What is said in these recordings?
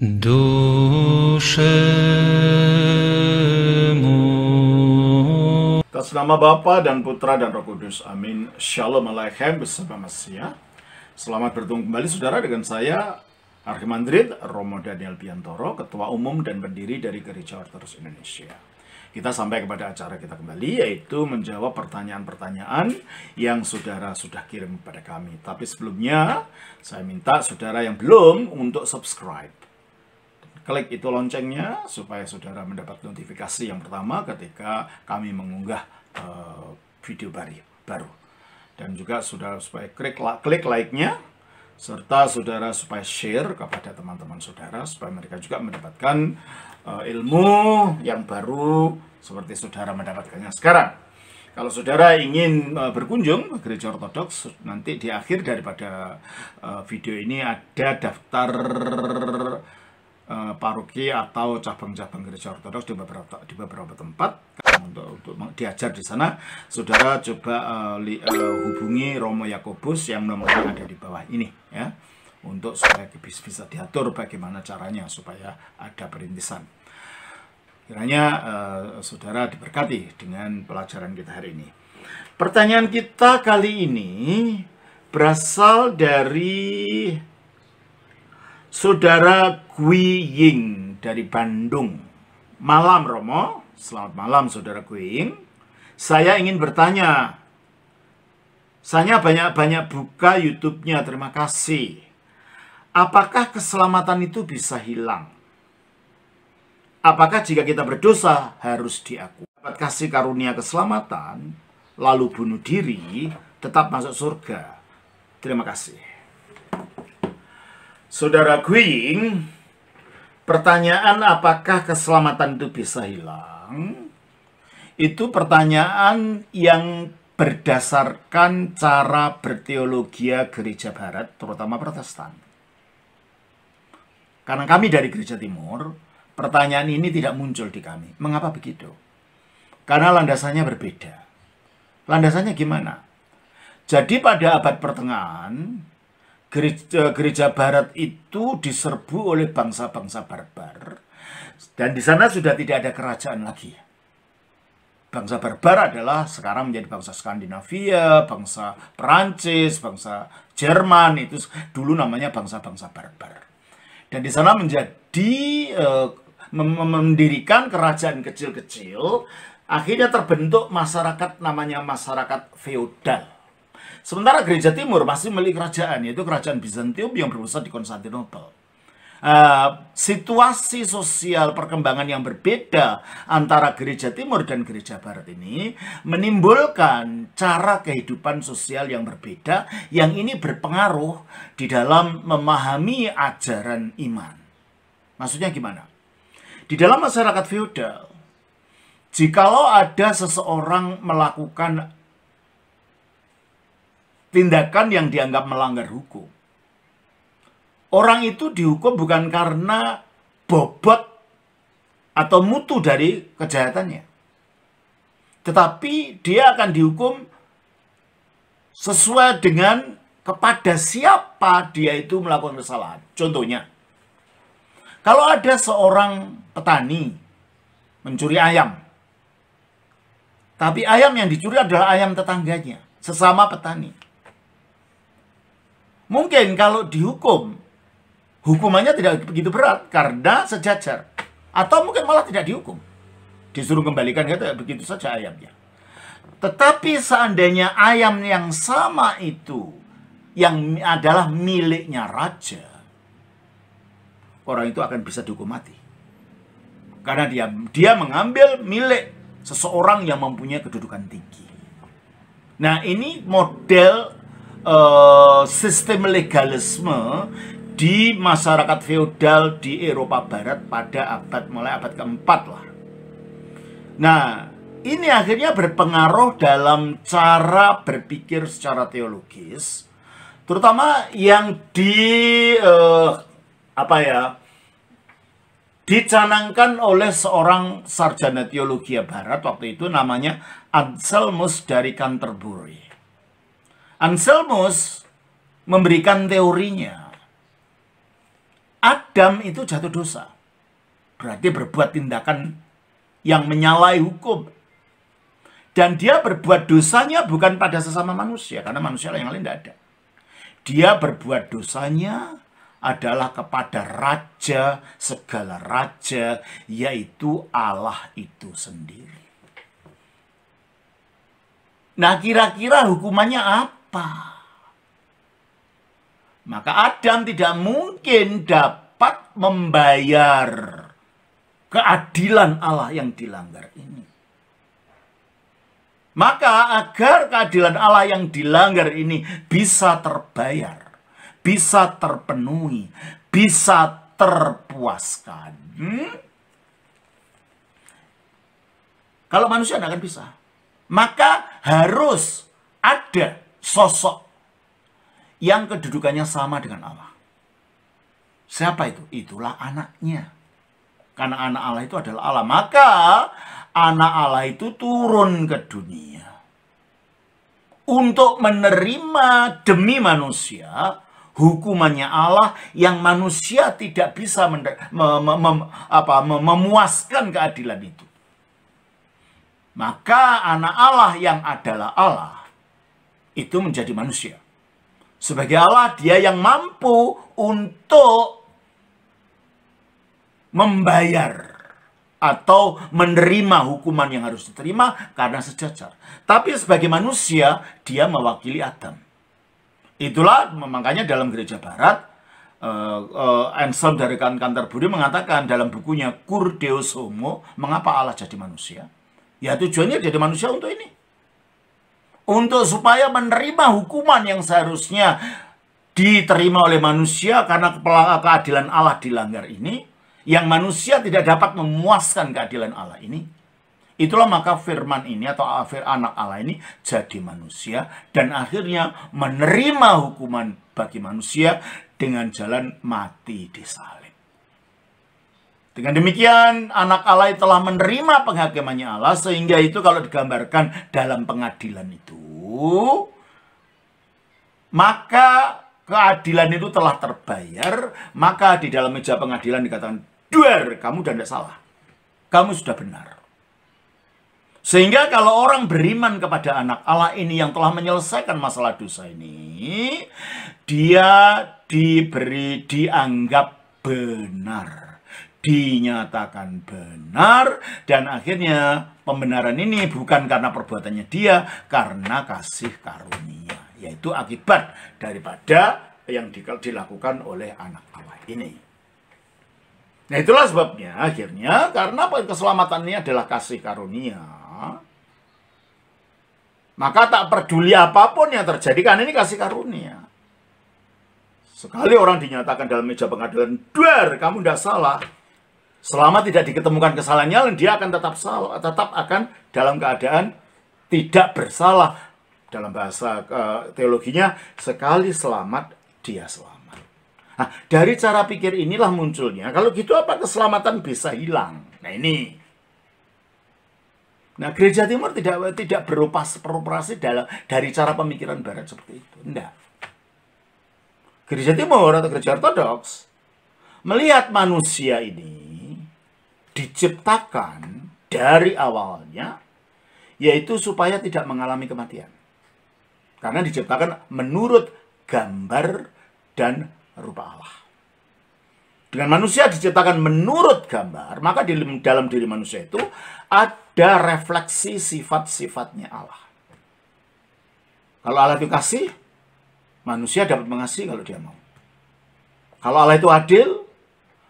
Dushemu. Atas nama Bapa dan Putra dan Roh Kudus, amin. Shalom Aleichem bersama Mesia. Selamat bertemu kembali saudara dengan saya, Archimandrit Romo Daniel Biantoro, Ketua Umum dan Pendiri dari Gereja Ortodoks Indonesia. Kita sampai kepada acara kita kembali, yaitu menjawab pertanyaan-pertanyaan yang saudara sudah kirim kepada kami. Tapi sebelumnya, saya minta saudara yang belum untuk subscribe. Klik itu loncengnya supaya saudara mendapat notifikasi yang pertama ketika kami mengunggah video baru. Dan juga saudara supaya klik like-nya, serta saudara supaya share kepada teman-teman saudara supaya mereka juga mendapatkan ilmu yang baru seperti saudara mendapatkannya sekarang. Kalau saudara ingin berkunjung ke Gereja Ortodoks, nanti di akhir daripada video ini ada daftar paroki atau cabang-cabang Gereja Ortodoks di beberapa tempat. Untuk diajar di sana, saudara coba hubungi Romo Yakobus yang nomornya ada di bawah ini, ya, untuk supaya bisa diatur bagaimana caranya supaya ada perintisan. Kiranya saudara diberkati dengan pelajaran kita hari ini. Pertanyaan kita kali ini berasal dari Saudara Gui Ying dari Bandung. Malam Romo, selamat malam Saudara Gui Ying. Saya ingin bertanya. Saya banyak-banyak buka YouTube-nya, terima kasih. Apakah keselamatan itu bisa hilang? Apakah jika kita berdosa harus diakui? Dapat kasih karunia keselamatan, lalu bunuh diri, tetap masuk surga? Terima kasih. Saudara Gwing, pertanyaan apakah keselamatan itu bisa hilang? Itu pertanyaan yang berdasarkan cara berteologia Gereja Barat, terutama Protestan. Karena kami dari Gereja Timur, pertanyaan ini tidak muncul di kami. Mengapa begitu? Karena landasannya berbeda. Landasannya gimana? Jadi pada abad pertengahan, Gereja Barat itu diserbu oleh bangsa-bangsa barbar, dan di sana sudah tidak ada kerajaan lagi. Bangsa barbar adalah sekarang menjadi bangsa Skandinavia, bangsa Perancis, bangsa Jerman, itu dulu namanya bangsa-bangsa barbar. Dan di sana mendirikan kerajaan kecil-kecil, akhirnya terbentuk masyarakat namanya masyarakat feodal. Sementara Gereja Timur masih memiliki kerajaan, yaitu kerajaan Bizantium yang berpusat di Konstantinopel. Situasi sosial perkembangan yang berbeda antara Gereja Timur dan Gereja Barat ini menimbulkan cara kehidupan sosial yang berbeda, yang ini berpengaruh di dalam memahami ajaran iman. Maksudnya gimana? Di dalam masyarakat feodal, jikalau ada seseorang melakukan tindakan yang dianggap melanggar hukum, orang itu dihukum bukan karena bobot atau mutu dari kejahatannya, tetapi dia akan dihukum sesuai dengan kepada siapa dia itu melakukan kesalahan. Contohnya, kalau ada seorang petani mencuri ayam, tapi ayam yang dicuri adalah ayam tetangganya, sesama petani. Mungkin kalau dihukum, hukumannya tidak begitu berat karena sejajar. Atau mungkin malah tidak dihukum. Disuruh kembalikan begitu saja ayamnya. Tetapi seandainya ayam yang sama itu yang adalah miliknya raja, orang itu akan bisa dihukum mati. Karena dia mengambil milik seseorang yang mempunyai kedudukan tinggi. Nah, ini model sistem legalisme di masyarakat feodal di Eropa Barat pada mulai abad keempat lah. Nah, ini akhirnya berpengaruh dalam cara berpikir secara teologis, terutama yang dicanangkan oleh seorang sarjana teologi Barat waktu itu, namanya Anselmus dari Canterbury. Anselmus memberikan teorinya. Adam itu jatuh dosa. Berarti berbuat tindakan yang menyalahi hukum. Dan dia berbuat dosanya bukan pada sesama manusia, karena manusia yang lain tidak ada. Dia berbuat dosanya adalah kepada raja, segala raja, yaitu Allah itu sendiri. Nah, kira-kira hukumannya apa? Maka Adam tidak mungkin dapat membayar keadilan Allah yang dilanggar ini. Maka agar keadilan Allah yang dilanggar ini bisa terbayar, bisa terpenuhi, bisa terpuaskan. Kalau manusia tidak akan bisa. Maka harus ada sosok yang kedudukannya sama dengan Allah. Siapa itu? Itulah anaknya. Karena anak Allah itu adalah Allah. Maka anak Allah itu turun ke dunia untuk menerima demi manusia hukumannya Allah yang manusia tidak bisa memuaskan keadilan itu. Maka anak Allah yang adalah Allah itu menjadi manusia. Sebagai Allah, dia yang mampu untuk membayar atau menerima hukuman yang harus diterima karena sejajar. Tapi sebagai manusia, dia mewakili Adam. Itulah makanya dalam gereja barat, Anselm dari Canterbury mengatakan dalam bukunya Cur Deus Homo, mengapa Allah jadi manusia? Ya tujuannya jadi manusia untuk ini. Untuk supaya menerima hukuman yang seharusnya diterima oleh manusia karena keadilan Allah dilanggar ini, yang manusia tidak dapat memuaskan keadilan Allah ini. Itulah maka firman ini atau anak Allah ini jadi manusia dan akhirnya menerima hukuman bagi manusia dengan jalan mati di salib. Dengan demikian anak Allah telah menerima penghakimannya Allah, sehingga itu kalau digambarkan dalam pengadilan itu, maka keadilan itu telah terbayar. Maka di dalam meja pengadilan dikatakan, "Duar, kamu tidak salah. Kamu sudah benar." Sehingga kalau orang beriman kepada anak Allah ini yang telah menyelesaikan masalah dosa ini, dia dianggap benar, dinyatakan benar, dan akhirnya pembenaran ini bukan karena perbuatannya dia, karena kasih karunia, yaitu akibat daripada yang dilakukan oleh anak Allah ini. Nah, itulah sebabnya akhirnya karena keselamatan ini adalah kasih karunia, maka tak peduli apapun yang terjadi, karena ini kasih karunia. Sekali orang dinyatakan dalam meja pengadilan, "Duar, kamu tidak salah." Selama tidak diketemukan kesalahannya, dia akan tetap salah, tetap akan dalam keadaan tidak bersalah. Dalam bahasa teologinya, sekali selamat, dia selamat. Nah, dari cara pikir inilah munculnya, kalau gitu apa keselamatan bisa hilang? Nah ini. Nah, Gereja Timur tidak beroperasi dari cara pemikiran Barat seperti itu. Tidak. Gereja Timur atau Gereja Ortodoks melihat manusia ini diciptakan dari awalnya, yaitu supaya tidak mengalami kematian. Karena diciptakan menurut gambar dan rupa Allah. Dengan manusia diciptakan menurut gambar, maka di dalam diri manusia itu ada refleksi sifat-sifatnya Allah. Kalau Allah itu kasih, manusia dapat mengasihi kalau dia mau. Kalau Allah itu adil,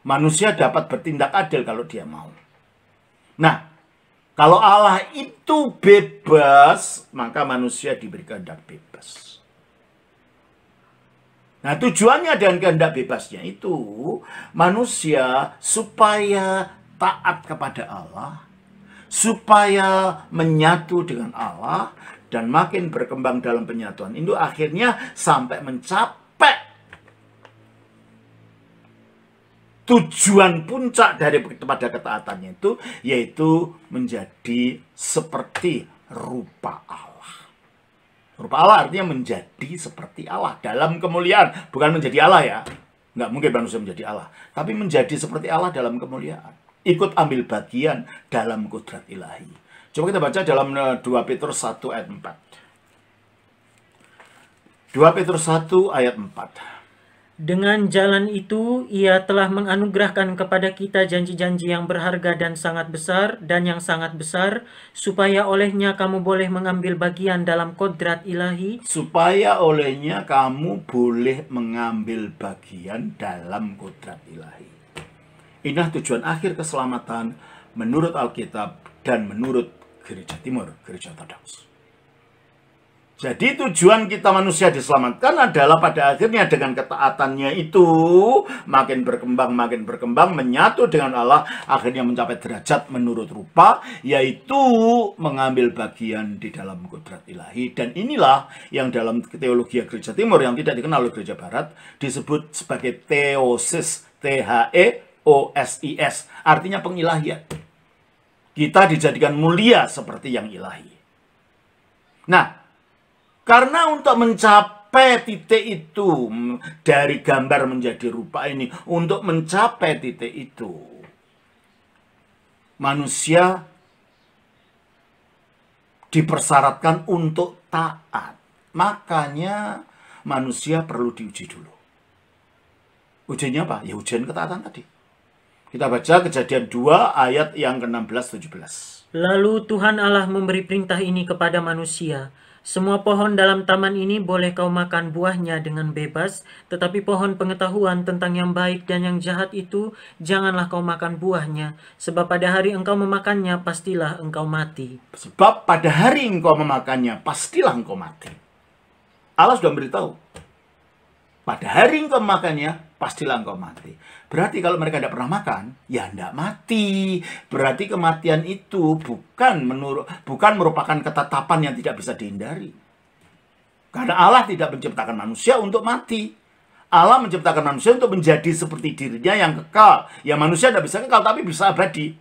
manusia dapat bertindak adil kalau dia mau. Nah, kalau Allah itu bebas, maka manusia diberi kehendak bebas. Nah, tujuannya dengan kehendak bebasnya itu, manusia supaya taat kepada Allah, supaya menyatu dengan Allah, dan makin berkembang dalam penyatuan itu, akhirnya sampai mencapai tujuan puncak daripada ketaatannya itu, yaitu menjadi seperti rupa Allah. Rupa Allah artinya menjadi seperti Allah dalam kemuliaan, bukan menjadi Allah ya. Nggak mungkin manusia menjadi Allah. Tapi menjadi seperti Allah dalam kemuliaan. Ikut ambil bagian dalam kudrat ilahi. Coba kita baca dalam 2 Petrus 1 ayat 4. 2 Petrus 1 ayat 4. Dengan jalan itu, Ia telah menganugerahkan kepada kita janji-janji yang berharga dan yang sangat besar, supaya olehnya kamu boleh mengambil bagian dalam kodrat ilahi. Supaya olehnya kamu boleh mengambil bagian dalam kodrat ilahi. Inilah tujuan akhir keselamatan menurut Alkitab dan menurut Gereja Timur, Gereja Ortodoks. Jadi tujuan kita manusia diselamatkan adalah pada akhirnya dengan ketaatannya itu makin berkembang, menyatu dengan Allah, akhirnya mencapai derajat menurut rupa, yaitu mengambil bagian di dalam kudrat ilahi. Dan inilah yang dalam teologi Gereja Timur yang tidak dikenal oleh Gereja Barat disebut sebagai theosis, Theosis, artinya pengilahian. Kita dijadikan mulia seperti yang ilahi. Nah, karena untuk mencapai titik itu, dari gambar menjadi rupa ini, untuk mencapai titik itu, manusia dipersyaratkan untuk taat. Makanya manusia perlu diuji dulu. Ujiannya apa? Ya ujian ketaatan tadi. Kita baca Kejadian 2 ayat yang ke-16-17. Lalu Tuhan Allah memberi perintah ini kepada manusia. Semua pohon dalam taman ini boleh kau makan buahnya dengan bebas, tetapi pohon pengetahuan tentang yang baik dan yang jahat itu, janganlah kau makan buahnya, sebab pada hari engkau memakannya, pastilah engkau mati. Sebab pada hari engkau memakannya, pastilah engkau mati. Allah sudah beritahu. Pada hari engkau memakannya, pastilah engkau mati. Berarti kalau mereka tidak pernah makan, ya tidak mati. Berarti kematian itu bukan merupakan ketetapan yang tidak bisa dihindari. Karena Allah tidak menciptakan manusia untuk mati. Allah menciptakan manusia untuk menjadi seperti dirinya yang kekal. Ya manusia tidak bisa kekal, tapi bisa abadi.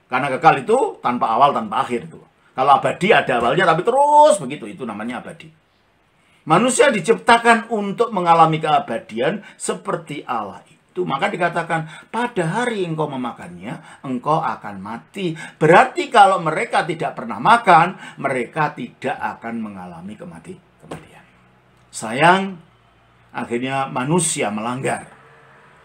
Karena kekal itu tanpa awal, tanpa akhir. Itu. Kalau abadi ada awalnya, tapi terus begitu. Itu namanya abadi. Manusia diciptakan untuk mengalami keabadian seperti Allah itu. Maka dikatakan, pada hari engkau memakannya, engkau akan mati. Berarti kalau mereka tidak pernah makan, mereka tidak akan mengalami kematian. Sayang, akhirnya manusia melanggar.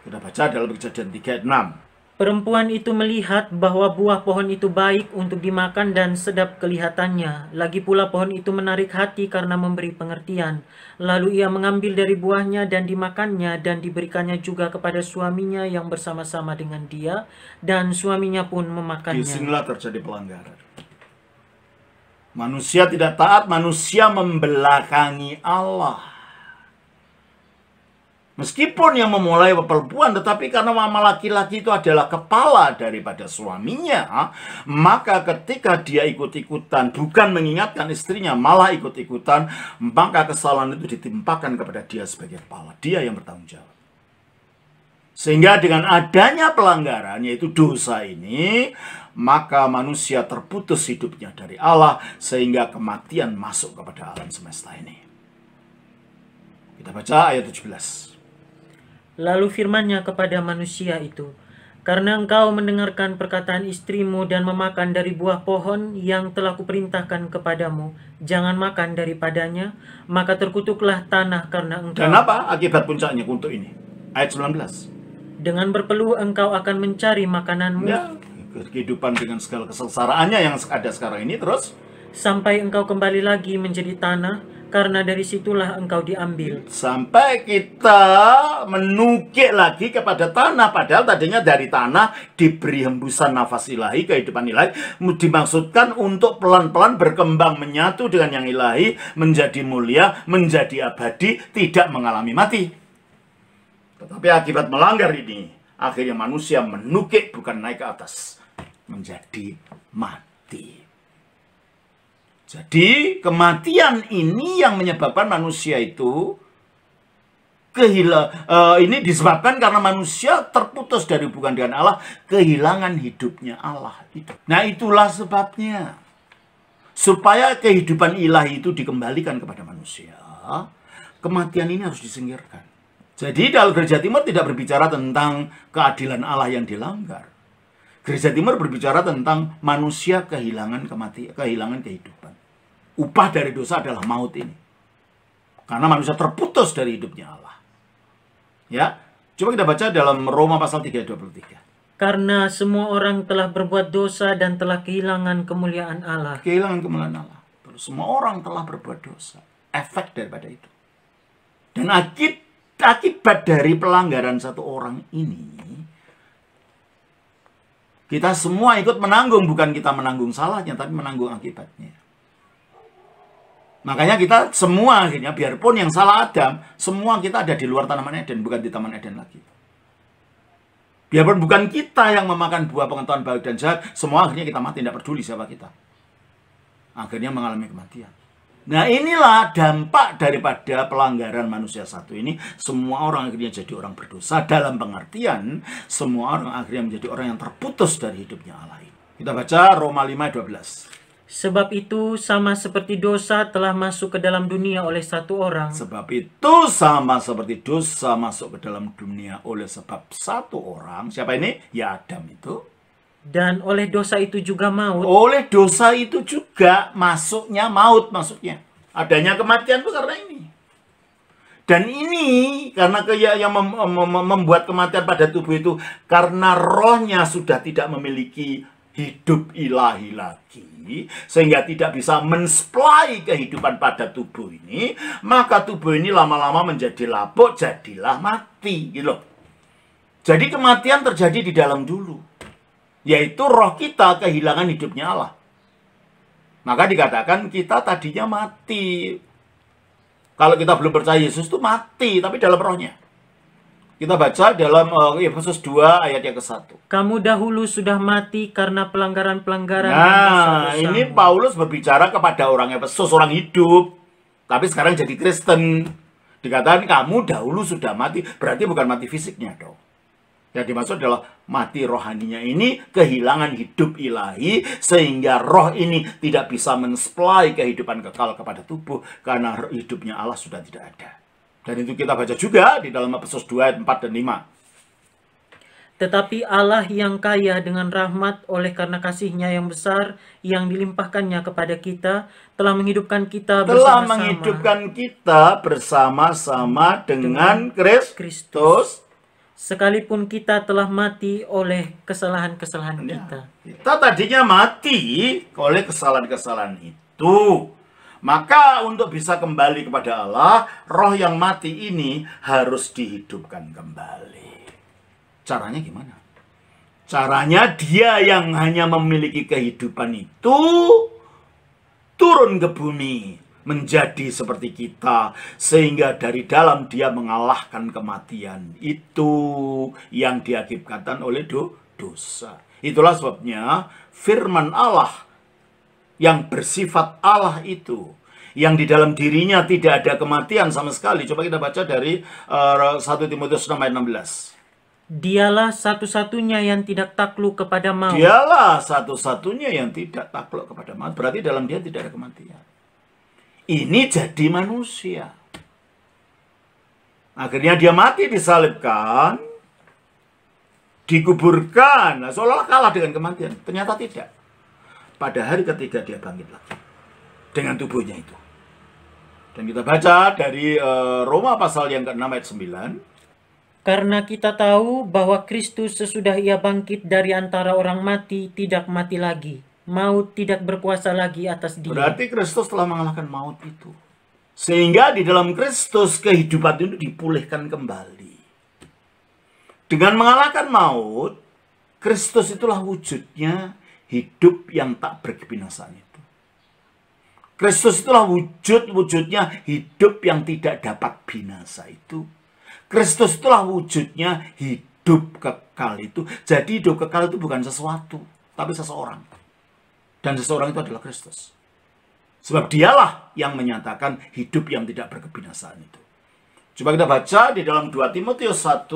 Kita baca dalam Kejadian 3 ayat 6. Perempuan itu melihat bahwa buah pohon itu baik untuk dimakan dan sedap kelihatannya. Lagi pula pohon itu menarik hati karena memberi pengertian. Lalu ia mengambil dari buahnya dan dimakannya dan diberikannya juga kepada suaminya yang bersama-sama dengan dia. Dan suaminya pun memakannya. Disinilah terjadi pelanggaran. Manusia tidak taat, manusia membelakangi Allah. Meskipun yang memulai perempuan, tetapi karena mama laki-laki itu adalah kepala daripada suaminya, maka ketika dia ikut-ikutan, bukan mengingatkan istrinya, malah ikut-ikutan, maka kesalahan itu ditimpakan kepada dia sebagai kepala. Dia yang bertanggung jawab. Sehingga dengan adanya pelanggaran, yaitu dosa ini, maka manusia terputus hidupnya dari Allah, sehingga kematian masuk kepada alam semesta ini. Kita baca ayat 17. Lalu firman-Nya kepada manusia itu, karena engkau mendengarkan perkataan istrimu dan memakan dari buah pohon yang telah kuperintahkan kepadamu, jangan makan daripadanya, maka terkutuklah tanah karena engkau. Dan apa akibat puncaknya untuk ini? Ayat 19. Dengan berpeluh engkau akan mencari makananmu. Ya, kehidupan dengan segala kesengsaraannya yang ada sekarang ini terus. Sampai engkau kembali lagi menjadi tanah, karena dari situlah engkau diambil. Sampai kita menukik lagi kepada tanah. Padahal tadinya dari tanah diberi hembusan nafas ilahi, kehidupan ilahi. Dimaksudkan untuk pelan-pelan berkembang menyatu dengan yang ilahi. Menjadi mulia, menjadi abadi, tidak mengalami mati. Tetapi akibat melanggar ini, akhirnya manusia menukik bukan naik ke atas. Menjadi mati. Jadi kematian ini yang menyebabkan manusia itu ini disebabkan karena manusia terputus dari hubungan dengan Allah, kehilangan hidupnya Allah itu. Nah, itulah sebabnya supaya kehidupan ilahi itu dikembalikan kepada manusia, kematian ini harus disingkirkan. Jadi dalam Gereja Timur tidak berbicara tentang keadilan Allah yang dilanggar. Gereja Timur berbicara tentang manusia kehilangan kehidupan. Upah dari dosa adalah maut ini. Karena manusia terputus dari hidupnya Allah. Ya, coba kita baca dalam Roma pasal 3 ayat 23. Karena semua orang telah berbuat dosa dan telah kehilangan kemuliaan Allah. Kehilangan kemuliaan Allah. Semua orang telah berbuat dosa. Efek daripada itu. Dan akibat dari pelanggaran satu orang ini, kita semua ikut menanggung. Bukan kita menanggung salahnya, tapi menanggung akibatnya. Makanya kita semua akhirnya, biarpun yang salah Adam, semua kita ada di luar Taman Eden, bukan di Taman Eden lagi. Biarpun bukan kita yang memakan buah pengetahuan baik dan jahat, semua akhirnya kita mati, tidak peduli siapa kita. Akhirnya mengalami kematian. Nah, inilah dampak daripada pelanggaran manusia satu ini. Semua orang akhirnya jadi orang berdosa, dalam pengertian semua orang akhirnya menjadi orang yang terputus dari hidupnya Allah. Kita baca Roma 5 ayat 12. Sebab itu sama seperti dosa telah masuk ke dalam dunia oleh satu orang. Sebab itu sama seperti dosa masuk ke dalam dunia oleh sebab satu orang. Siapa ini? Ya, Adam itu. Dan oleh dosa itu juga maut. Oleh dosa itu juga masuknya maut, maksudnya. Adanya kematian itu karena ini. Dan ini karena yang membuat kematian pada tubuh itu karena rohnya sudah tidak memiliki hidup ilahi lagi, sehingga tidak bisa mensuplai kehidupan pada tubuh ini, maka tubuh ini lama-lama menjadi lapuk, jadilah mati, gitu loh. Jadi kematian terjadi di dalam dulu, yaitu roh kita kehilangan hidupnya Allah. Maka dikatakan kita tadinya mati. Kalau kita belum percaya Yesus itu mati, tapi dalam rohnya. Kita baca dalam Efesus 2 ayat yang ke-1. Kamu dahulu sudah mati karena pelanggaran-pelanggaran. Nah, ini Paulus berbicara kepada orang Efesus, orang hidup. Tapi sekarang jadi Kristen. Dikatakan kamu dahulu sudah mati, berarti bukan mati fisiknya dong. Yang dimaksud adalah mati rohaninya ini, kehilangan hidup ilahi, sehingga roh ini tidak bisa mensuplai kehidupan kekal kepada tubuh, karena hidupnya Allah sudah tidak ada. Dan itu kita baca juga di dalam Efesus 2 ayat 4 dan 5. Tetapi Allah yang kaya dengan rahmat oleh karena kasih-Nya yang besar yang dilimpahkannya kepada kita, telah menghidupkan kita bersama-sama dengan Kristus. Sekalipun kita telah mati oleh kesalahan-kesalahan kita. Kita tadinya mati oleh kesalahan-kesalahan itu. Maka untuk bisa kembali kepada Allah, roh yang mati ini harus dihidupkan kembali. Caranya gimana? Caranya dia yang hanya memiliki kehidupan itu turun ke bumi, menjadi seperti kita, sehingga dari dalam dia mengalahkan kematian itu yang diakibatkan oleh dosa. Itulah sebabnya firman Allah yang bersifat Allah itu, yang di dalam dirinya tidak ada kematian sama sekali. Coba kita baca dari 1 Timotius 6 ayat 16. Dialah satu-satunya yang tidak takluk kepada maut. Dialah satu-satunya yang tidak takluk kepada maut. Berarti dalam dia tidak ada kematian. Ini jadi manusia. Akhirnya dia mati, disalibkan, dikuburkan. Nah, seolah-olah kalah dengan kematian. Ternyata tidak. Pada hari ketiga dia bangkit lagi dengan tubuhnya itu. Dan kita baca dari Roma pasal yang ke-6 ayat 9. Karena kita tahu bahwa Kristus sesudah ia bangkit dari antara orang mati tidak mati lagi. Maut tidak berkuasa lagi atas dia. Berarti Kristus telah mengalahkan maut itu. Sehingga di dalam Kristus kehidupan itu dipulihkan kembali. Dengan mengalahkan maut, Kristus itulah wujudnya hidup yang tak berkebinasaan itu. Kristus itulah wujudnya hidup yang tidak dapat binasa itu. Kristus itulah wujudnya hidup kekal itu. Jadi hidup kekal itu bukan sesuatu, tapi seseorang. Dan seseorang itu adalah Kristus. Sebab dialah yang menyatakan hidup yang tidak berkebinasaan itu. Coba kita baca di dalam 2 Timotius 1,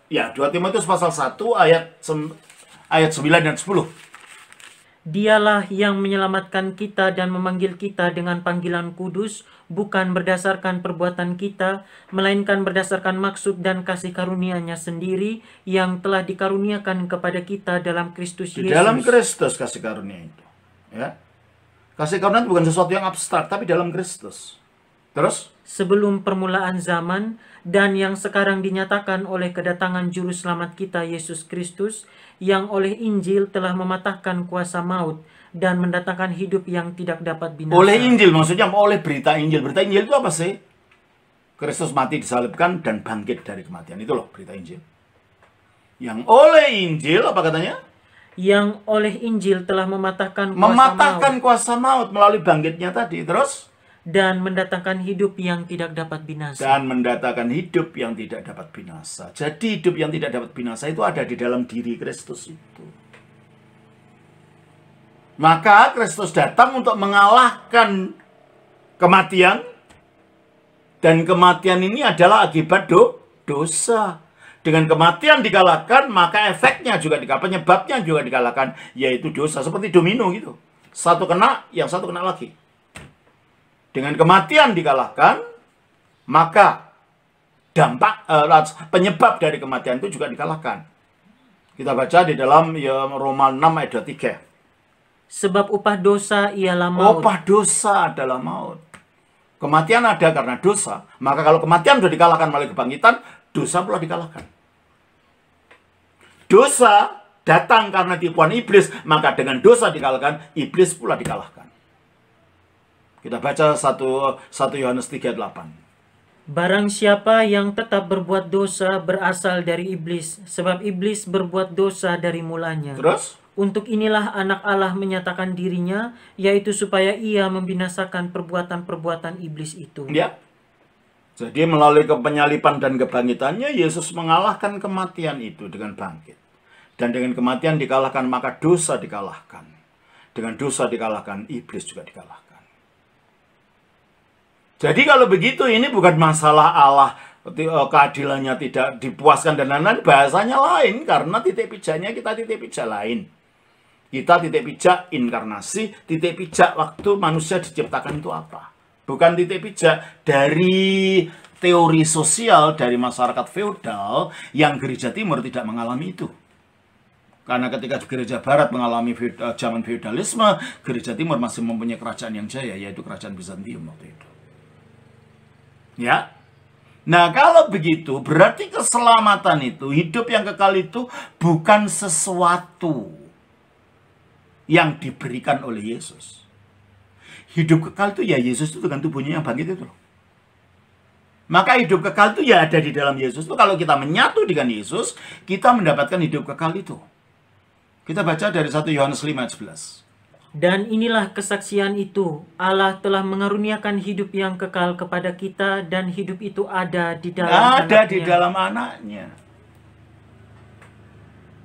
2 Timotius pasal 1 ayat 9 dan 10. Dialah yang menyelamatkan kita dan memanggil kita dengan panggilan kudus, bukan berdasarkan perbuatan kita, melainkan berdasarkan maksud dan kasih karunia-Nya sendiri yang telah dikaruniakan kepada kita dalam Kristus Di Yesus. dalam Kristus kasih karunia itu. Ya. Kasih karunia itu bukan sesuatu yang abstrak, tapi dalam Kristus. Terus? Sebelum permulaan zaman, dan yang sekarang dinyatakan oleh kedatangan Juru Selamat kita Yesus Kristus, yang oleh Injil telah mematahkan kuasa maut dan mendatangkan hidup yang tidak dapat binasa. Oleh Injil, maksudnya oleh berita Injil. Berita Injil itu apa sih? Kristus mati disalibkan dan bangkit dari kematian. Itu loh berita Injil. Yang oleh Injil, apa katanya? Yang oleh Injil telah mematahkan kuasa maut melalui bangkitnya tadi. Terus? Dan mendatangkan hidup yang tidak dapat binasa. Dan mendatangkan hidup yang tidak dapat binasa. Jadi hidup yang tidak dapat binasa itu ada di dalam diri Kristus itu. Maka Kristus datang untuk mengalahkan kematian. Dan kematian ini adalah akibat dosa. Dengan kematian dikalahkan, maka efeknya juga dikalahkan, penyebabnya juga dikalahkan, yaitu dosa. Seperti domino gitu. Satu kena, yang satu kena lagi. Dengan kematian dikalahkan, maka dampak penyebab dari kematian itu juga dikalahkan. Kita baca di dalam Roma 6 ayat 23. Sebab upah dosa ialah maut. Upah dosa adalah maut. Kematian ada karena dosa. Maka kalau kematian sudah dikalahkan melalui kebangkitan, dosa pula dikalahkan. Dosa datang karena tipuan iblis, maka dengan dosa dikalahkan, iblis pula dikalahkan. Kita baca 1 Yohanes 3:8. Barang siapa yang tetap berbuat dosa berasal dari iblis, sebab iblis berbuat dosa dari mulanya. Terus? Untuk inilah anak Allah menyatakan dirinya, yaitu supaya ia membinasakan perbuatan-perbuatan iblis itu. Ya. Jadi melalui penyalipan dan kebangkitannya, Yesus mengalahkan kematian itu dengan bangkit. Dan dengan kematian dikalahkan, maka dosa dikalahkan. Dengan dosa dikalahkan, iblis juga dikalahkan. Jadi kalau begitu ini bukan masalah Allah keadilannya tidak dipuaskan dan lain-lain, bahasanya lain karena titik pijaknya kita titik pijak lain. Kita titik pijak inkarnasi, titik pijak waktu manusia diciptakan itu apa? Bukan titik pijak dari teori sosial dari masyarakat feodal yang gereja timur tidak mengalami itu. Karena ketika gereja barat mengalami zaman feodalisme, gereja timur masih mempunyai kerajaan yang jaya, yaitu kerajaan Bizantium waktu itu. Ya. Nah, kalau begitu berarti keselamatan itu, hidup yang kekal itu bukan sesuatu yang diberikan oleh Yesus. Hidup kekal itu ya Yesus itu dengan tubuhnya yang bangkit itu loh. Maka hidup kekal itu ya ada di dalam Yesus. Itu kalau kita menyatu dengan Yesus, kita mendapatkan hidup kekal itu. Kita baca dari 1 Yohanes 5 ayat 11. Dan inilah kesaksian itu, Allah telah mengaruniakan hidup yang kekal kepada kita, dan hidup itu ada di dalam Ada di dalam anaknya.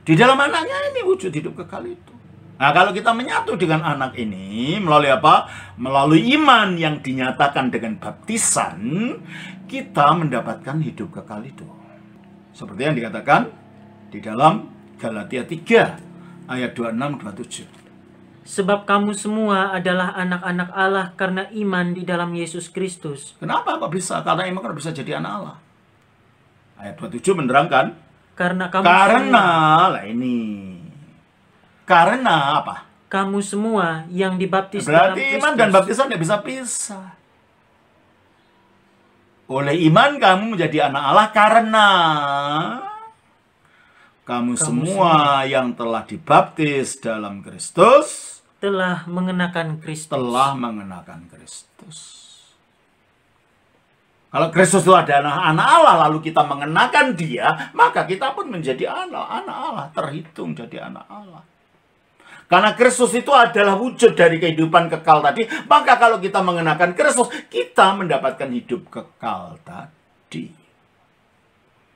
Di dalam anaknya ini wujud hidup kekal itu. Nah, kalau kita menyatu dengan anak ini, melalui apa? Melalui iman yang dinyatakan dengan baptisan, kita mendapatkan hidup kekal itu. Seperti yang dikatakan di dalam Galatia 3, ayat 26-27. Sebab kamu semua adalah anak-anak Allah karena iman di dalam Yesus Kristus. Kenapa kok bisa? Karena iman kan bisa jadi anak Allah. Ayat 27 menerangkan. Karena apa? Kamu semua yang dibaptis dalam Kristus. Berarti iman dan baptisan tidak bisa pisah. Oleh iman kamu menjadi anak Allah karena kamu semua yang telah dibaptis dalam Kristus telah mengenakan Kristus. Kalau Kristus itu adalah anak Allah, lalu kita mengenakan dia, maka kita pun menjadi anak Allah, terhitung jadi anak Allah. Karena Kristus itu adalah wujud dari kehidupan kekal tadi, maka kalau kita mengenakan Kristus, kita mendapatkan hidup kekal tadi.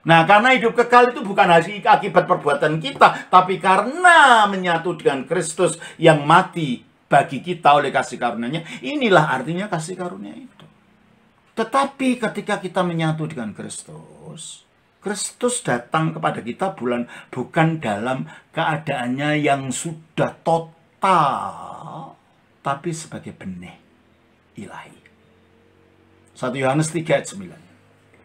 Nah, karena hidup kekal itu bukan akibat perbuatan kita, tapi karena menyatu dengan Kristus yang mati bagi kita oleh kasih karunia-Nya, inilah artinya kasih karunia itu. Tetapi ketika kita menyatu dengan Kristus, Kristus datang kepada kita bukan dalam keadaannya yang sudah total kota, tapi sebagai benih ilahi. 1 Yohanes 3 ayat 9.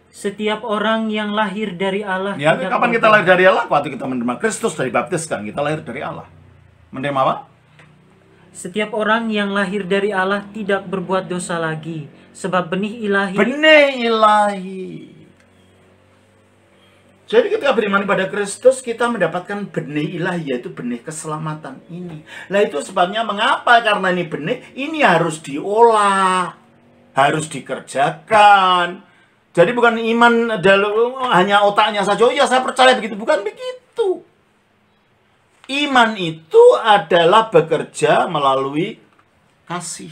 Setiap orang yang lahir dari Allah. Ya, kapan kita lahir dari Allah? Waktu kita menerima Kristus dari baptiskan, kita lahir dari Allah. Menerima apa? Setiap orang yang lahir dari Allah tidak berbuat dosa lagi, sebab benih ilahi. Benih ilahi. Jadi ketika beriman pada Kristus, kita mendapatkan benih ilahi, yaitu benih keselamatan ini. Nah, itu sebabnya mengapa? Karena ini benih, ini harus diolah, harus dikerjakan. Jadi bukan iman hanya otaknya saja, oh ya saya percaya begitu. Bukan begitu. Iman itu adalah bekerja melalui kasih.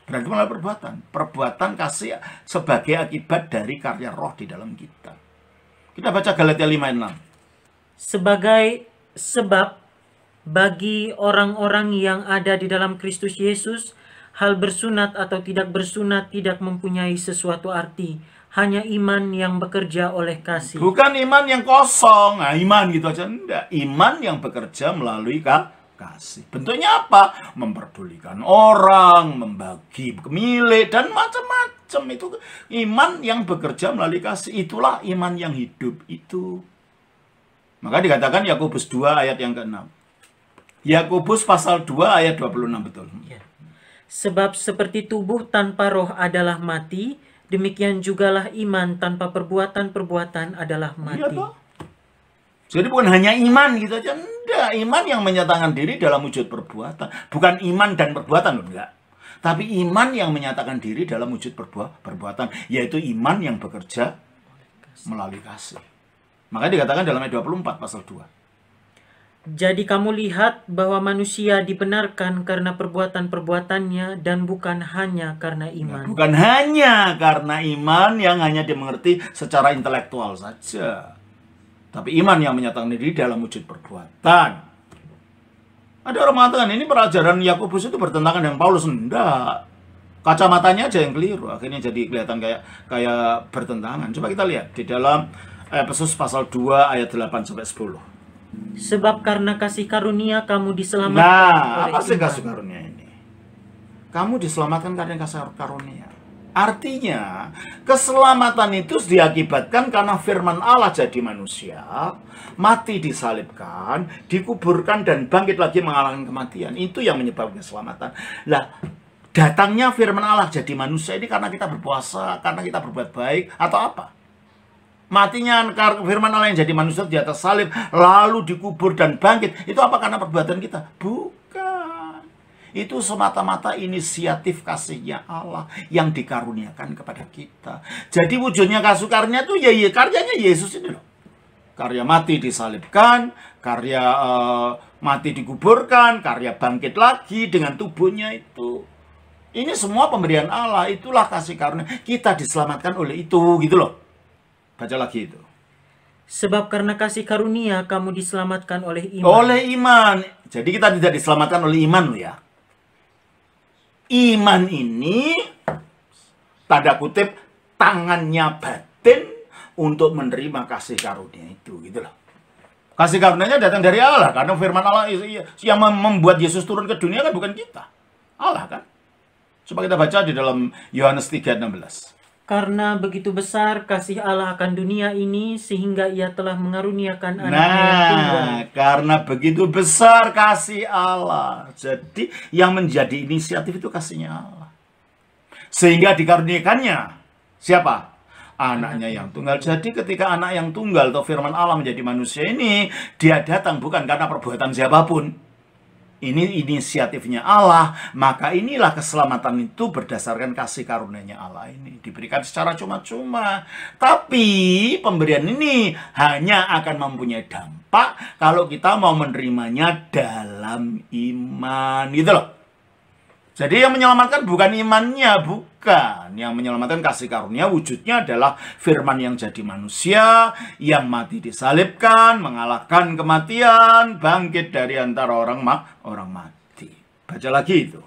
Berarti melalui perbuatan. Perbuatan kasih sebagai akibat dari karya roh di dalam kita. Kita baca Galatia 5 ayat 6. Sebab bagi orang-orang yang ada di dalam Kristus Yesus, hal bersunat atau tidak bersunat tidak mempunyai sesuatu arti. Hanya iman yang bekerja oleh kasih. Bukan iman yang kosong. Nah, iman gitu aja. Enggak. Iman yang bekerja melalui kasih. Bentuknya apa? Memperdulikan orang, membagi milik, dan macam-macam. Itu iman yang bekerja melalui kasih. Itulah iman yang hidup itu. Maka dikatakan Yakobus 2 ayat yang ke-6. Yakobus pasal 2 ayat 26 betul. Ya. Sebab seperti tubuh tanpa roh adalah mati, demikian jugalah iman tanpa perbuatan-perbuatan adalah mati. Iya, jadi bukan hanya iman gitu aja. Enggak. Iman yang menyatakan diri dalam wujud perbuatan. Bukan iman dan perbuatan. Enggak. Tapi iman yang menyatakan diri dalam wujud perbuatan. Yaitu iman yang bekerja melalui kasih. Maka dikatakan dalam ayat 24 pasal 2. Jadi kamu lihat bahwa manusia dibenarkan karena perbuatan-perbuatannya dan bukan hanya karena iman. Bukan hanya karena iman yang hanya dimengerti secara intelektual saja. Tapi iman yang menyatakan diri dalam wujud perbuatan. Ada orang mengatakan ini pelajaran Yakobus itu bertentangan dengan Paulus. Enggak. Kacamatanya aja yang keliru. Akhirnya jadi kelihatan kayak bertentangan. Coba kita lihat di dalam Efesus pasal 2 ayat 8 sampai 10. Sebab karena kasih karunia kamu diselamatkan oleh apa sih iman. kasih karunia ini? Kamu diselamatkan karena kasih karunia. Artinya, keselamatan itu diakibatkan karena firman Allah jadi manusia, mati disalibkan, dikuburkan, dan bangkit lagi mengalahkan kematian. Itu yang menyebabkan keselamatan. Lah, datangnya firman Allah jadi manusia ini karena kita berpuasa, karena kita berbuat baik, atau apa? Matinya firman Allah yang jadi manusia di atas salib, lalu dikubur dan bangkit. Itu apa karena perbuatan kita? Bukan. Itu semata-mata inisiatif kasihnya Allah yang dikaruniakan kepada kita. Jadi wujudnya kasih karunia itu ya karyanya Yesus ini loh. Karya mati disalibkan, karya mati dikuburkan, karya bangkit lagi dengan tubuhnya itu. Ini semua pemberian Allah, itulah kasih karunia. Kita diselamatkan oleh itu, gitu loh. Baca lagi itu. Sebab karena kasih karunia kamu diselamatkan oleh iman. Oleh iman. Jadi kita tidak diselamatkan oleh iman loh ya. Iman ini tanda kutip tangannya batin untuk menerima kasih karunia itu, gitu loh. Kasih karunia-nya datang dari Allah karena firman Allah yang membuat Yesus turun ke dunia kan bukan kita. Allah kan. Coba kita baca di dalam Yohanes 3:16. Karena begitu besar kasih Allah akan dunia ini sehingga ia telah mengaruniakan anaknya yang tunggal. Karena begitu besar kasih Allah. Jadi yang menjadi inisiatif itu kasihnya Allah. Sehingga dikaruniakannya siapa? Anaknya yang tunggal. Jadi ketika anak yang tunggal atau firman Allah menjadi manusia ini, dia datang bukan karena perbuatan siapapun. Ini inisiatifnya Allah, maka inilah keselamatan itu berdasarkan kasih karunia-Nya Allah ini. Diberikan secara cuma-cuma. Tapi pemberian ini hanya akan mempunyai dampak kalau kita mau menerimanya dalam iman. Gitu loh. Jadi yang menyelamatkan bukan imannya, bukan. Yang menyelamatkan kasih karunia wujudnya adalah firman yang jadi manusia, yang mati disalibkan, mengalahkan kematian, bangkit dari antara orang mati. Baca lagi itu.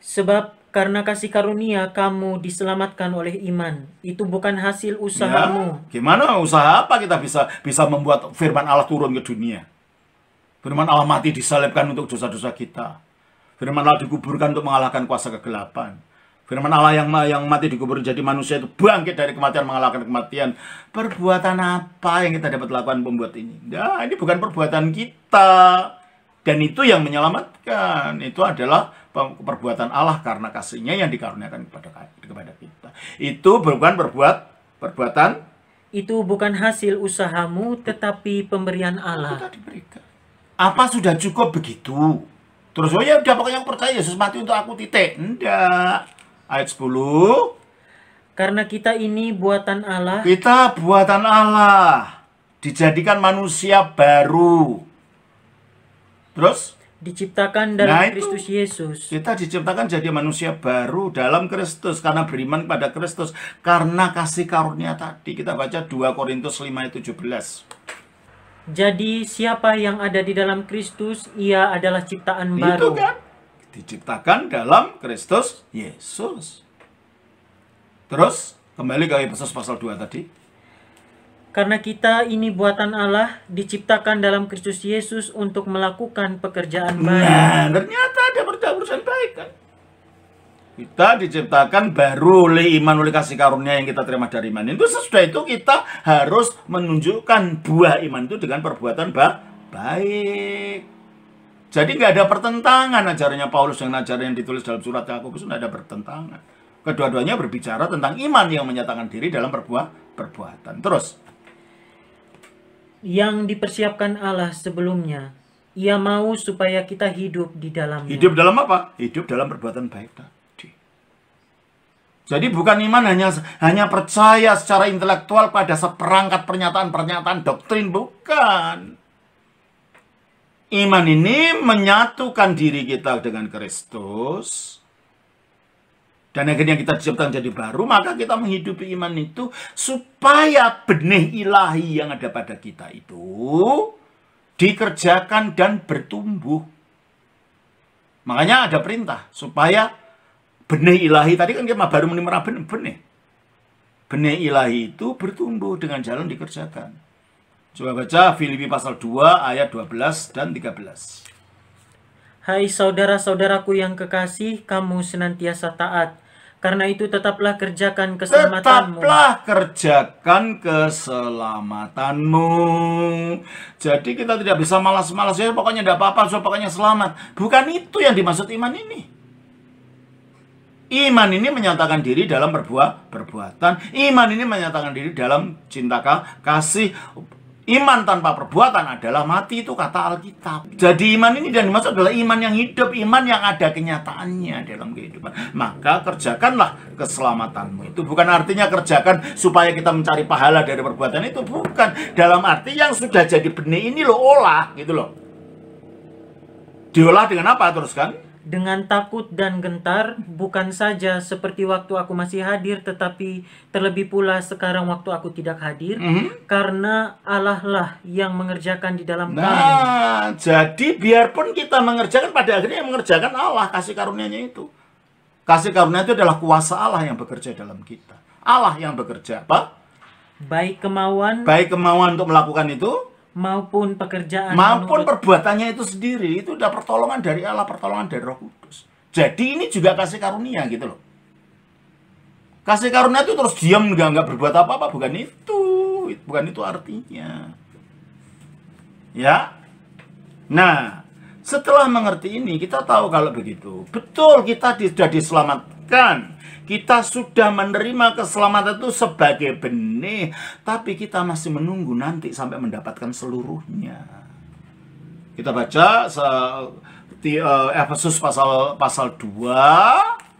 Sebab karena kasih karunia kamu diselamatkan oleh iman. Itu bukan hasil usahamu. Ya, gimana usaha apa kita bisa membuat firman Allah turun ke dunia? Firman Allah mati disalibkan untuk dosa-dosa kita. Firman Allah dikuburkan untuk mengalahkan kuasa kegelapan. Firman Allah yang mati dikubur jadi manusia itu bangkit dari kematian mengalahkan kematian. Perbuatan apa yang kita dapat lakukan pembuat ini? Nah, ini bukan perbuatan kita. Dan itu yang menyelamatkan. Itu adalah perbuatan Allah karena kasih-Nya yang dikaruniakan kepada kita. Itu bukan perbuatan. Itu bukan hasil usahamu, tetapi pemberian Allah. Kita diberikan. Apa sudah cukup begitu? Terus, oh ya udah pokoknya aku percaya Yesus mati untuk aku, titik. Enggak. Ayat 10. Karena kita ini buatan Allah. Kita buatan Allah. Dijadikan manusia baru. Terus? Diciptakan dalam Kristus Yesus. Kita diciptakan jadi manusia baru dalam Kristus. Karena beriman kepada Kristus. Karena kasih karunia tadi. Kita baca 2 Korintus 5 ayat 17. Jadi siapa yang ada di dalam Kristus, ia adalah ciptaan baru. Itu kan? Diciptakan dalam Kristus Yesus. Terus, kembali ke Efesus pasal 2 tadi. Karena kita ini buatan Allah, diciptakan dalam Kristus Yesus untuk melakukan pekerjaan baik. Nah, ternyata ada perusahaan baik kan? Kita diciptakan baru oleh iman, oleh kasih karunia yang kita terima dari iman. Itu sesudah itu kita harus menunjukkan buah iman itu dengan perbuatan baik. Jadi nggak ada pertentangan ajarannya Paulus dengan ajaran yang ditulis dalam surat Yakobus, nggak ada pertentangan. Kedua-duanya berbicara tentang iman yang menyatakan diri dalam perbuatan. Terus, yang dipersiapkan Allah sebelumnya, Ia mau supaya kita hidup di dalamnya. Hidup dalam apa? Hidup dalam perbuatan baik tadi. Jadi bukan iman hanya percaya secara intelektual pada seperangkat pernyataan-pernyataan doktrin, bukan. Iman ini menyatukan diri kita dengan Kristus. Dan akhirnya kita diciptakan jadi baru, maka kita menghidupi iman itu supaya benih ilahi yang ada pada kita itu dikerjakan dan bertumbuh. Makanya ada perintah supaya benih ilahi, tadi kan kita baru menerima benih. Benih ilahi itu bertumbuh dengan jalan dikerjakan. Coba baca Filipi pasal 2 ayat 12 dan 13. Hai saudara-saudaraku yang kekasih, kamu senantiasa taat. Karena itu tetaplah kerjakan keselamatanmu. Tetaplah kerjakan keselamatanmu. Jadi kita tidak bisa malas-malas, ya pokoknya tidak apa-apa, pokoknya selamat. Bukan itu yang dimaksud iman ini. Iman ini menyatakan diri dalam perbuatan. Iman ini menyatakan diri dalam cinta kasih. Iman tanpa perbuatan adalah mati, itu kata Alkitab. Jadi iman ini yang dimaksud adalah iman yang hidup, iman yang ada kenyataannya dalam kehidupan. Maka kerjakanlah keselamatanmu. Itu bukan artinya kerjakan supaya kita mencari pahala dari perbuatan itu, bukan. Dalam arti yang sudah jadi benih ini lo olah, gitu loh. Diolah dengan apa terus kan? Dengan takut dan gentar, bukan saja seperti waktu aku masih hadir, tetapi terlebih pula sekarang waktu aku tidak hadir, karena Allah lah yang mengerjakan di dalam kami. Nah, jadi biarpun kita mengerjakan, pada akhirnya yang mengerjakan Allah, kasih karunia-Nya itu. Kasih karunia itu adalah kuasa Allah yang bekerja dalam kita. Allah yang bekerja, apa? Baik kemauan untuk melakukan itu, maupun pekerjaan maupun perbuatannya itu sendiri. Itu udah pertolongan dari Allah, pertolongan dari Roh Kudus. Jadi ini juga kasih karunia gitu loh. Kasih karunia itu terus diam nggak berbuat apa-apa, bukan itu artinya. Ya. Nah, setelah mengerti ini kita tahu kalau begitu, betul kita sudah diselamatkan. Kita sudah menerima keselamatan itu sebagai benih, tapi kita masih menunggu nanti sampai mendapatkan seluruhnya. Kita baca Efesus pasal 1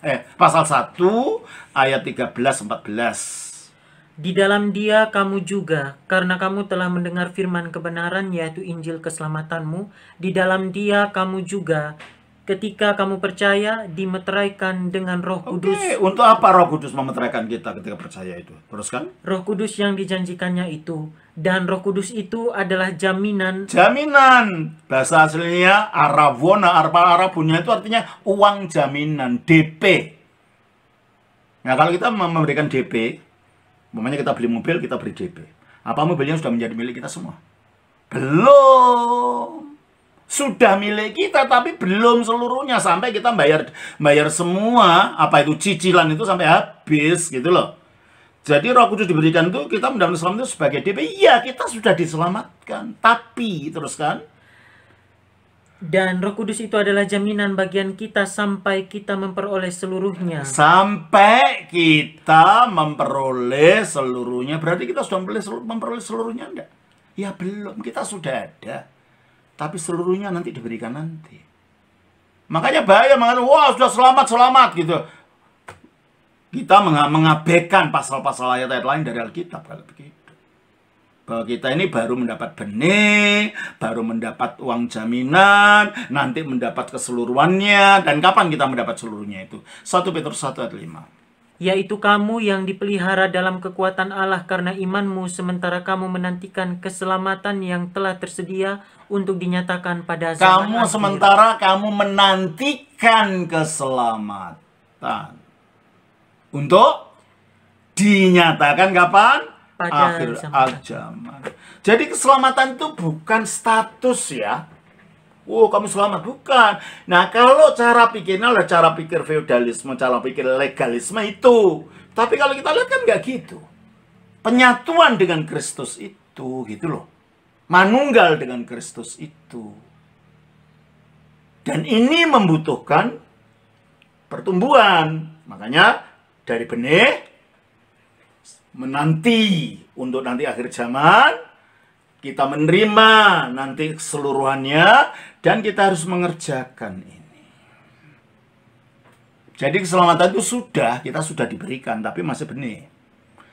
ayat 13-14. Di dalam Dia kamu juga, karena kamu telah mendengar firman kebenaran, yaitu Injil keselamatanmu. Di dalam Dia kamu juga, ketika kamu percaya, dimeteraikan dengan Roh Kudus. Oke, untuk apa Roh Kudus memeteraikan kita ketika percaya itu? Teruskan. Roh Kudus yang dijanjikannya itu. Dan Roh Kudus itu adalah jaminan. Jaminan. Bahasa aslinya Arabona, Arabunya itu artinya uang jaminan, DP. Nah, kalau kita memberikan DP, umpamanya kita beli mobil, kita beri DP. Apa mobilnya sudah menjadi milik kita semua? Belum. Sudah milik kita, tapi belum seluruhnya. Sampai kita bayar semua, apa itu, cicilan itu sampai habis, gitu loh. Jadi Roh Kudus diberikan itu, kita mendapat selamat itu sebagai DP. Iya, kita sudah diselamatkan. Tapi, teruskan. Dan Roh Kudus itu adalah jaminan bagian kita sampai kita memperoleh seluruhnya. Sampai kita memperoleh seluruhnya. Berarti kita sudah memperoleh seluruhnya enggak? Ya belum, kita sudah ada. Tapi seluruhnya nanti diberikan nanti. Makanya bahaya mengatakan, wah sudah selamat gitu. Kita mengabaikan pasal-pasal ayat-ayat lain dari Alkitab kalau begitu. Bahwa kita ini baru mendapat benih, baru mendapat uang jaminan, nanti mendapat keseluruhannya. Dan kapan kita mendapat seluruhnya itu? 1 Petrus 1 ayat 5. Yaitu kamu yang dipelihara dalam kekuatan Allah karena imanmu, sementara kamu menantikan keselamatan yang telah tersedia untuk dinyatakan pada zaman akhir. Sementara kamu menantikan keselamatan untuk dinyatakan kapan? Pada akhir zaman. zaman. Jadi keselamatan itu bukan status ya. Oh, kamu selamat, bukan. Nah, kalau cara pikirnya adalah cara pikir feodalisme, cara pikir legalisme itu. Tapi kalau kita lihat kan nggak gitu. Penyatuan dengan Kristus itu, gitu loh. Manunggal dengan Kristus itu. Dan ini membutuhkan pertumbuhan. Makanya dari benih menanti untuk nanti akhir zaman, kita menerima nanti keseluruhannya, dan kita harus mengerjakan ini. Jadi keselamatan itu kita sudah diberikan, tapi masih benih.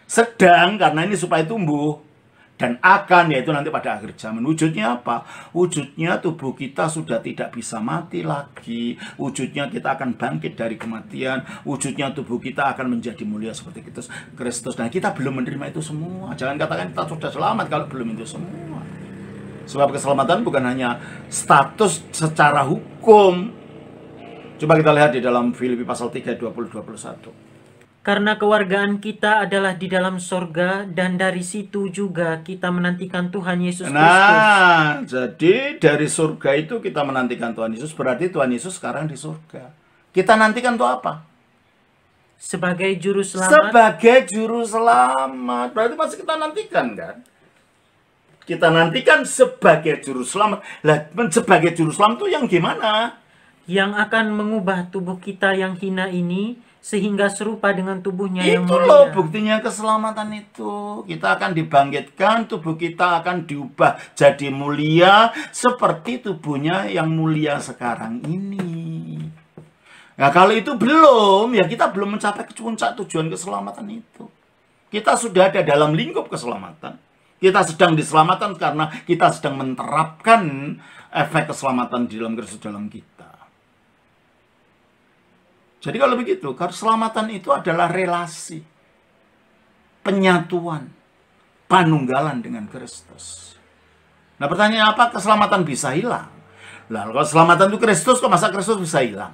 Sedang, karena ini supaya tumbuh, dan akan, yaitu nanti pada akhir zaman. Wujudnya apa? Wujudnya tubuh kita sudah tidak bisa mati lagi. Wujudnya kita akan bangkit dari kematian. Wujudnya tubuh kita akan menjadi mulia seperti Kristus. Nah, kita belum menerima itu semua. Jangan katakan kita sudah selamat kalau belum itu semua. Sebab keselamatan bukan hanya status secara hukum. Coba kita lihat di dalam Filipi pasal 3, 20-21. Karena kewargaan kita adalah di dalam sorga, dan dari situ juga kita menantikan Tuhan Yesus Kristus. Nah, jadi dari surga itu kita menantikan Tuhan Yesus, berarti Tuhan Yesus sekarang di surga. Kita nantikan itu apa? Sebagai juru selamat. Sebagai juru selamat. Berarti masih kita nantikan kan? Kita nantikan sebagai juru selamat. Lah, sebagai juru selamat itu yang gimana? Yang akan mengubah tubuh kita yang hina ini sehingga serupa dengan tubuhnya yang mulia. Itu loh buktinya keselamatan itu. Kita akan dibangkitkan, tubuh kita akan diubah jadi mulia seperti tubuhnya yang mulia sekarang ini. Nah, kalau itu belum, ya kita belum mencapai puncak tujuan keselamatan itu. Kita sudah ada dalam lingkup keselamatan. Kita sedang diselamatkan karena kita sedang menerapkan efek keselamatan di dalam Kristus dalam kita. Jadi kalau begitu, keselamatan itu adalah relasi, penyatuan, panunggalan dengan Kristus. Nah, pertanyaan apa? Keselamatan bisa hilang. Lalu kalau keselamatan itu Kristus, kok masa Kristus bisa hilang?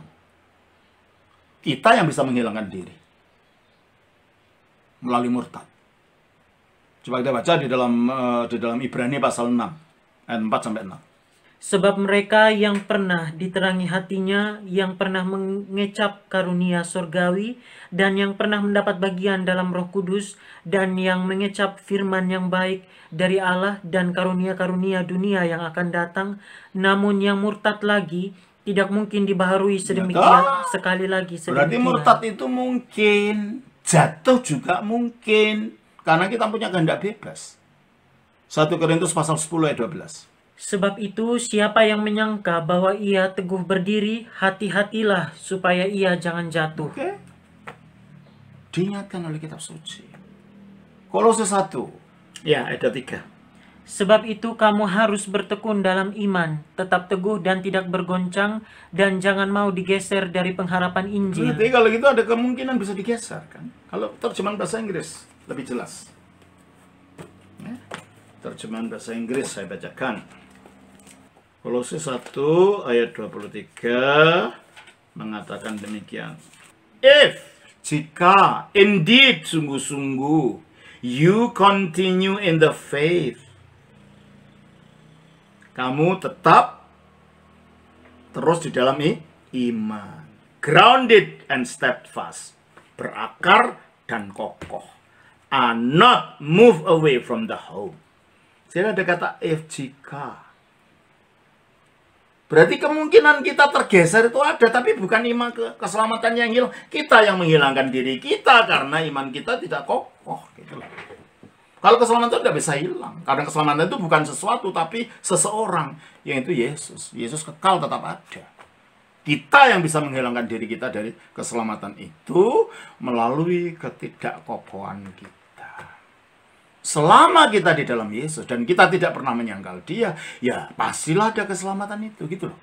Kita yang bisa menghilangkan diri melalui murtad. Coba kita baca di dalam Ibrani pasal 6 ayat 4-6. Sebab mereka yang pernah diterangi hatinya, yang pernah mengecap karunia surgawi, dan yang pernah mendapat bagian dalam Roh Kudus, dan yang mengecap firman yang baik dari Allah dan karunia-karunia dunia yang akan datang, namun yang murtad lagi tidak mungkin dibaharui sedemikian sekali lagi. Berarti murtad itu mungkin, jatuh juga mungkin, karena kita punya kehendak bebas. 1 Korintus pasal 10 ayat 12. Sebab itu, siapa yang menyangka bahwa ia teguh berdiri, hati-hatilah supaya ia jangan jatuh. Oke. Diingatkan oleh kitab suci. Kolose 1. Ya, ayat 3. Sebab itu kamu harus bertekun dalam iman, tetap teguh dan tidak bergoncang, dan jangan mau digeser dari pengharapan Injil. Berarti kalau gitu ada kemungkinan bisa digeser kan? Kalau terjemahan bahasa Inggris lebih jelas. Ya. Terjemahan bahasa Inggris saya bacakan. Kolose 1 ayat 23 mengatakan demikian. Jika indeed sungguh-sungguh you continue in the faith, kamu tetap terus di dalam iman. Grounded and steadfast. Berakar dan kokoh. Are not move away from the hope. Jadi ada kata if jika. Berarti kemungkinan kita tergeser itu ada, tapi bukan iman keselamatan yang hilang. Kita yang menghilangkan diri kita karena iman kita tidak kokoh. Gitu loh. Kalau keselamatan itu tidak bisa hilang. Karena keselamatan itu bukan sesuatu, tapi seseorang, yaitu Yesus. Yesus kekal tetap ada. Kita yang bisa menghilangkan diri kita dari keselamatan itu melalui ketidakkokohan kita. Selama kita di dalam Yesus dan kita tidak pernah menyangkal Dia, ya pastilah ada keselamatan itu, gitu loh.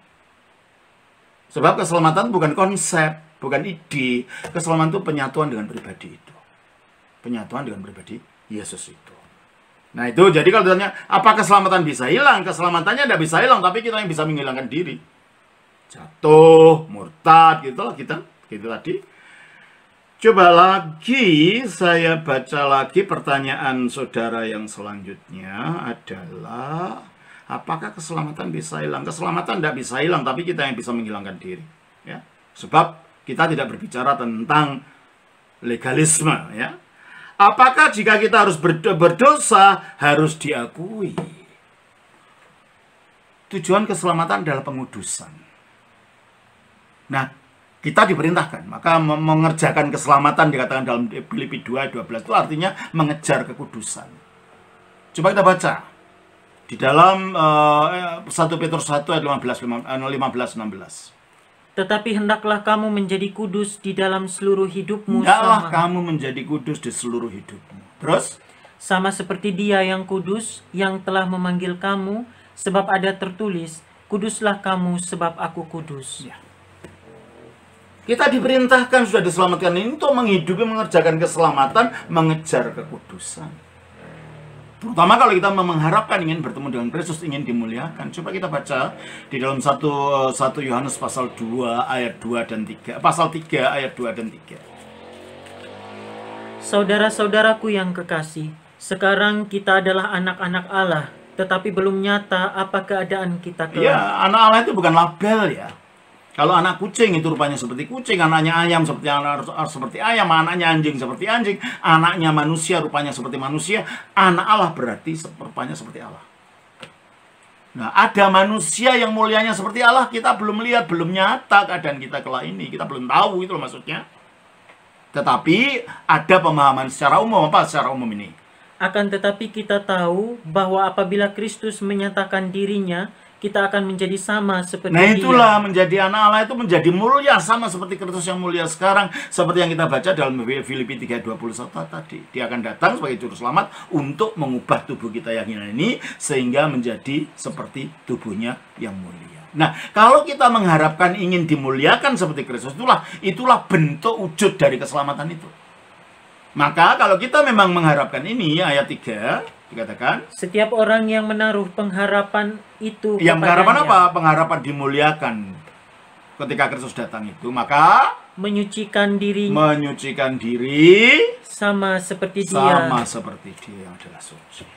Sebab keselamatan bukan konsep, bukan ide. Keselamatan itu penyatuan dengan pribadi itu. Penyatuan dengan pribadi Yesus itu. Nah itu, jadi kalau ditanya, apa keselamatan bisa hilang? Keselamatannya tidak bisa hilang, tapi kita yang bisa menghilangkan diri. Jatuh, murtad, gitu lah kita. Gitu tadi. Coba lagi, saya baca lagi pertanyaan saudara yang selanjutnya adalah, apakah keselamatan bisa hilang? Keselamatan tidak bisa hilang, tapi kita yang bisa menghilangkan diri. Ya. Sebab kita tidak berbicara tentang legalisme. Ya. Apakah jika kita harus berdosa, harus diakui? Tujuan keselamatan adalah pengudusan. Nah, kita diperintahkan, maka mengerjakan keselamatan dikatakan dalam Filipi 2:12 itu artinya mengejar kekudusan. Coba kita baca di dalam 1 Petrus 1 ayat 15-16. Tetapi hendaklah kamu menjadi kudus di dalam seluruh hidupmu. Hendaklah kamu menjadi kudus di seluruh hidupmu. Terus? Sama seperti Dia yang kudus, yang telah memanggil kamu, sebab ada tertulis, kuduslah kamu sebab aku kudus. Ya. Kita diperintahkan, sudah diselamatkan ini untuk menghidupi, mengerjakan keselamatan, mengejar kekudusan. Terutama kalau kita mengharapkan ingin bertemu dengan Kristus, ingin dimuliakan. Coba kita baca di dalam 1 Yohanes pasal 2 ayat 2 dan 3. Pasal 3 ayat 2 dan 3. Saudara-saudaraku yang kekasih, sekarang kita adalah anak-anak Allah, tetapi belum nyata apa keadaan kita kelak. Ya, anak Allah itu bukan label ya. Kalau anak kucing itu rupanya seperti kucing, anaknya ayam seperti ayam, anaknya anjing seperti anjing, anaknya manusia rupanya seperti manusia, anak Allah berarti rupanya seperti Allah. Nah, ada manusia yang mulianya seperti Allah, kita belum lihat, belum nyata keadaan kita kelak ini, kita belum tahu itu maksudnya. Tetapi ada pemahaman secara umum, apa secara umum ini? Akan tetapi kita tahu bahwa apabila Kristus menyatakan dirinya, kita akan menjadi sama seperti Dia. Nah itulah, menjadi anak Allah itu menjadi mulia, sama seperti Kristus yang mulia sekarang. Seperti yang kita baca dalam Filipi 3:21 tadi. Dia akan datang sebagai juru selamat untuk mengubah tubuh kita yang hina ini, sehingga menjadi seperti tubuhnya yang mulia. Nah, kalau kita mengharapkan ingin dimuliakan seperti Kristus, itulah bentuk wujud dari keselamatan itu. Maka kalau kita memang mengharapkan ini, ayat 3 dikatakan, setiap orang yang menaruh pengharapan itu yang pengharapan apa? Pengharapan dimuliakan ketika Kristus datang itu, maka menyucikan diri sama seperti Dia. Sama seperti Dia yang adalah suci.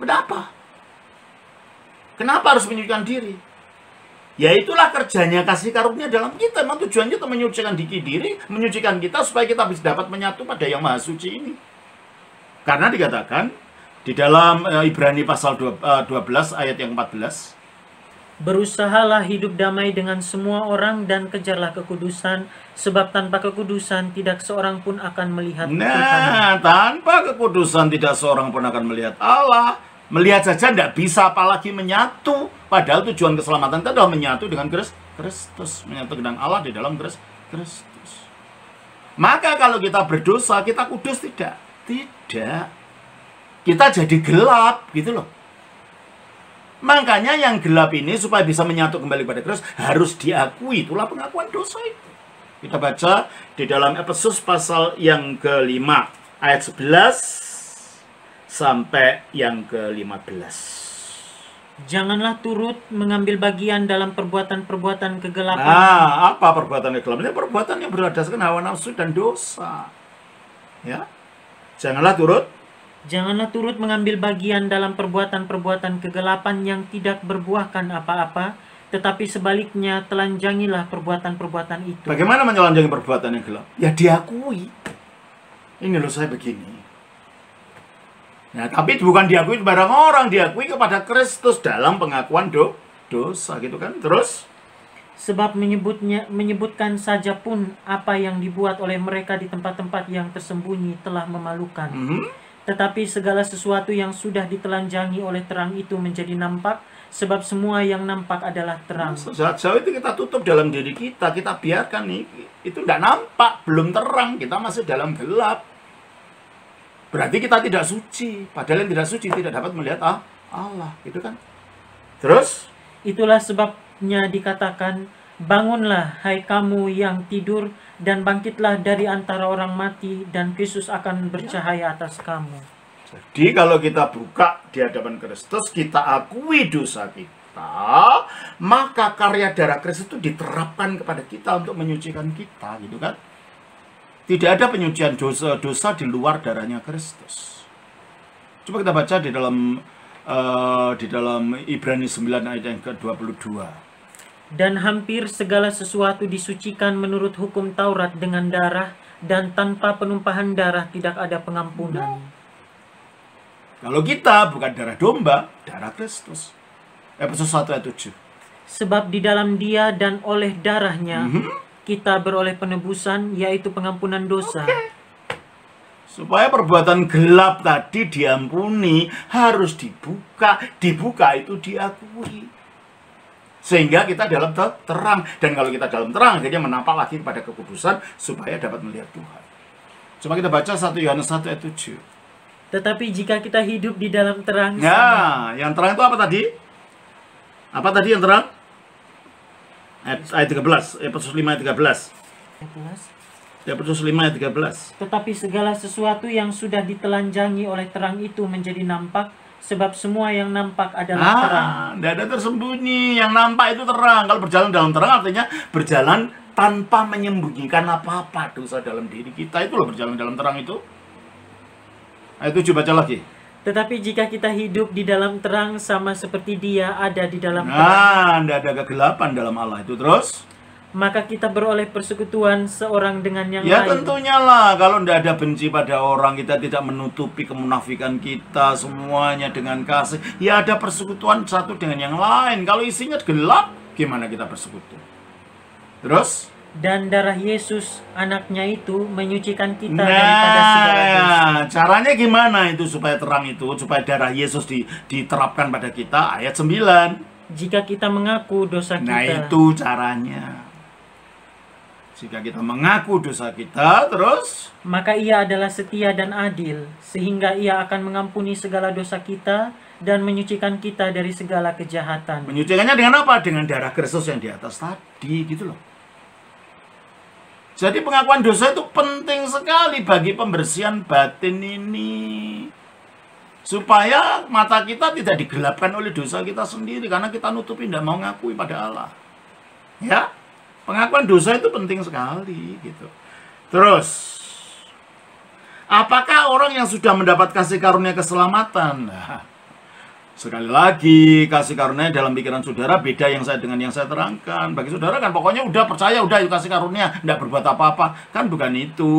Kenapa? Kenapa harus menyucikan diri? Ya itulah kerjanya kasih karunia dalam kita. Memang tujuannya untuk menyucikan diri, menyucikan kita supaya kita bisa dapat menyatu pada yang maha suci ini. Karena dikatakan di dalam Ibrani pasal 12 ayat yang 14, berusahalah hidup damai dengan semua orang dan kejarlah kekudusan, sebab tanpa kekudusan tidak seorang pun akan melihat Tuhan. Nah, tanpa kekudusan tidak seorang pun akan melihat Allah. Melihat saja tidak bisa, apalagi menyatu. Padahal tujuan keselamatan itu adalah menyatu dengan Kristus, menyatu dengan Allah di dalam Kristus. Maka kalau kita berdosa, kita kudus tidak? Tidak. Kita jadi gelap, gitu loh. Makanya yang gelap ini supaya bisa menyatu kembali pada Kristus harus diakui. Itulah pengakuan dosa itu. Kita baca di dalam Efesus pasal yang ke-5 ayat 11 sampai yang ke-15. Janganlah turut mengambil bagian dalam perbuatan-perbuatan kegelapan. Nah, apa perbuatan kegelapan? Ini perbuatan yang berdasarkan hawa nafsu dan dosa. Ya. Janganlah turut mengambil bagian dalam perbuatan-perbuatan kegelapan yang tidak berbuahkan apa-apa, Tetapi sebaliknya telanjangilah perbuatan-perbuatan itu. Bagaimana menelanjangi perbuatan yang gelap? Ya diakui. Ini loh saya begini. Nah, tapi bukan diakui kepada orang, diakui kepada Kristus dalam pengakuan dosa gitu kan. Terus Sebab menyebutkan saja pun apa yang dibuat oleh mereka di tempat-tempat yang tersembunyi telah memalukan. Tetapi segala sesuatu yang sudah ditelanjangi oleh terang itu menjadi nampak, sebab semua yang nampak adalah terang. Sejauh itu kita tutup dalam diri kita biarkan nih, itu tidak nampak, belum terang, kita masih dalam gelap. Berarti kita tidak suci, padahal yang tidak suci tidak dapat melihat Allah, gitu kan? Terus? Itulah sebabnya dikatakan, bangunlah hai kamu yang tidur, dan bangkitlah dari antara orang mati, dan Kristus akan bercahaya atas kamu. Jadi kalau kita buka di hadapan Kristus, kita akui dosa kita, maka karya darah Kristus itu diterapkan kepada kita untuk menyucikan kita, gitu kan? Tidak ada penyucian dosa di luar darahnya Kristus. Coba kita baca di dalam Ibrani 9 ayat yang ke-22. Dan hampir segala sesuatu disucikan menurut hukum Taurat dengan darah, dan tanpa penumpahan darah tidak ada pengampunan. Kalau kita bukan darah domba, darah Kristus. Efesus 1 ayat 7. Sebab di dalam Dia dan oleh darahnya kita beroleh penebusan, yaitu pengampunan dosa. Supaya perbuatan gelap tadi diampuni, harus dibuka itu diakui. Sehingga kita dalam terang. Dan kalau kita dalam terang, akhirnya menampak lagi kepada kekudusan, supaya dapat melihat Tuhan. Coba kita baca 1 Yohanes 1 ayat 7. Tetapi jika kita hidup di dalam terang, Ya, yang terang itu apa tadi? Apa tadi yang terang? Ayat 13, Efesus 5 ayat 13. Efesus 5 ayat 13. Tetapi segala sesuatu yang sudah ditelanjangi oleh terang itu menjadi nampak, sebab semua yang nampak adalah terang. Tidak ada tersembunyi, yang nampak itu terang. Kalau berjalan dalam terang artinya berjalan tanpa menyembunyikan apa-apa dosa dalam diri kita. Itu loh berjalan dalam terang itu. Ayat 7 baca lagi. Tetapi jika kita hidup di dalam terang sama seperti Dia ada di dalam terang, tidak ada kegelapan dalam Allah itu. Terus? Maka kita beroleh persekutuan seorang dengan yang Ya lain. tentunya lah, kalau tidak ada benci pada orang, kita tidak menutupi kemunafikan kita, semuanya dengan kasih. Ya ada persekutuan satu dengan yang lain. Kalau isinya gelap, gimana kita bersekutu? Terus? Dan darah Yesus anaknya itu menyucikan kita daripada segala dosa. Caranya gimana itu supaya terang itu, supaya darah Yesus diterapkan pada kita? Ayat 9. Jika kita mengaku dosa kita. Nah itu caranya. Jika kita mengaku dosa kita, terus? Maka Ia adalah setia dan adil, sehingga Ia akan mengampuni segala dosa kita dan menyucikan kita dari segala kejahatan. Menyucikannya dengan apa? Dengan darah Kristus yang di atas tadi, gitu loh. Jadi pengakuan dosa itu penting sekali bagi pembersihan batin ini. Supaya mata kita tidak digelapkan oleh dosa kita sendiri, karena kita nutupi, tidak mau ngakui pada Allah. Ya? Pengakuan dosa itu penting sekali gitu. Terus, apakah orang yang sudah mendapat kasih karunia keselamatan? Nah, sekali lagi, kasih karunia dalam pikiran saudara beda yang saya dengan yang saya terangkan. Bagi saudara kan pokoknya udah percaya, udah itu kasih karunia, tidak berbuat apa-apa. Kan bukan itu.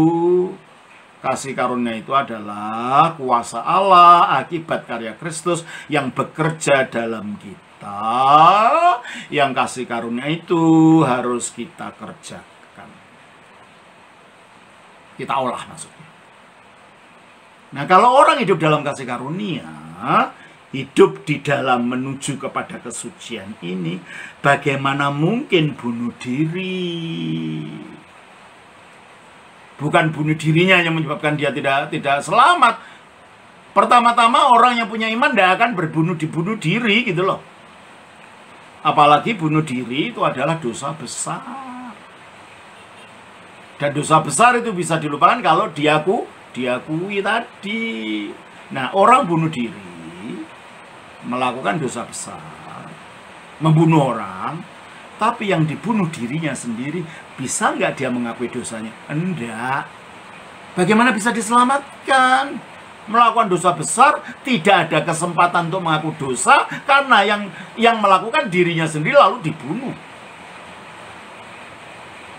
Kasih karunia itu adalah kuasa Allah akibat karya Kristus yang bekerja dalam kita. Yang kasih karunia itu harus kita kerjakan. Kita olah maksudnya. Nah, kalau orang hidup dalam kasih karunia, hidup di dalam menuju kepada kesucian ini, bagaimana mungkin bunuh diri? Bukan bunuh dirinya yang menyebabkan dia tidak selamat. Pertama-tama orang yang punya iman tidak akan dibunuh diri gitu loh. Apalagi bunuh diri itu adalah dosa besar. Dan dosa besar itu bisa dilupakan kalau diakui tadi. Nah, orang bunuh diri, melakukan dosa besar, membunuh orang, tapi yang dibunuh dirinya sendiri, bisa nggak dia mengakui dosanya? Enggak. Bagaimana bisa diselamatkan? melakukan dosa besar, tidak ada kesempatan untuk mengaku dosa, karena yang melakukan dirinya sendiri lalu dibunuh.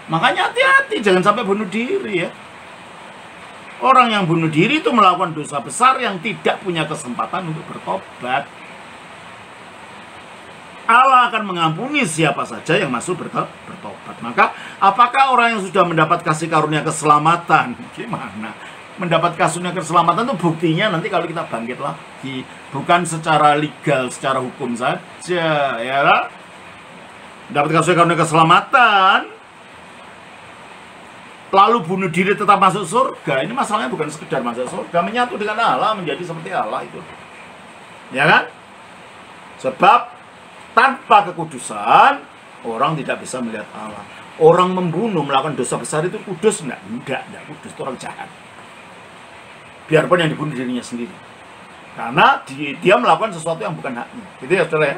Makanya hati-hati, jangan sampai bunuh diri ya. Orang yang bunuh diri itu melakukan dosa besar yang tidak punya kesempatan untuk bertobat. Allah akan mengampuni siapa saja yang masuk bertobat. Maka apakah orang yang sudah mendapat kasih karunia keselamatan? Gimana? Mendapat karunia keselamatan itu buktinya nanti kalau kita bangkit lagi. Bukan secara legal, secara hukum saja. Ya kan? Dapat kasih karunia keselamatan, lalu bunuh diri tetap masuk surga. Ini masalahnya bukan sekedar masuk surga, menyatu dengan Allah, menjadi seperti Allah itu. Ya kan? Sebab tanpa kekudusan, orang tidak bisa melihat Allah. Orang membunuh, melakukan dosa besar itu kudus? Enggak kudus, itu orang jahat. Biarpun yang dibunuh dirinya sendiri. Karena dia melakukan sesuatu yang bukan haknya. Gitu ya, saudara ya.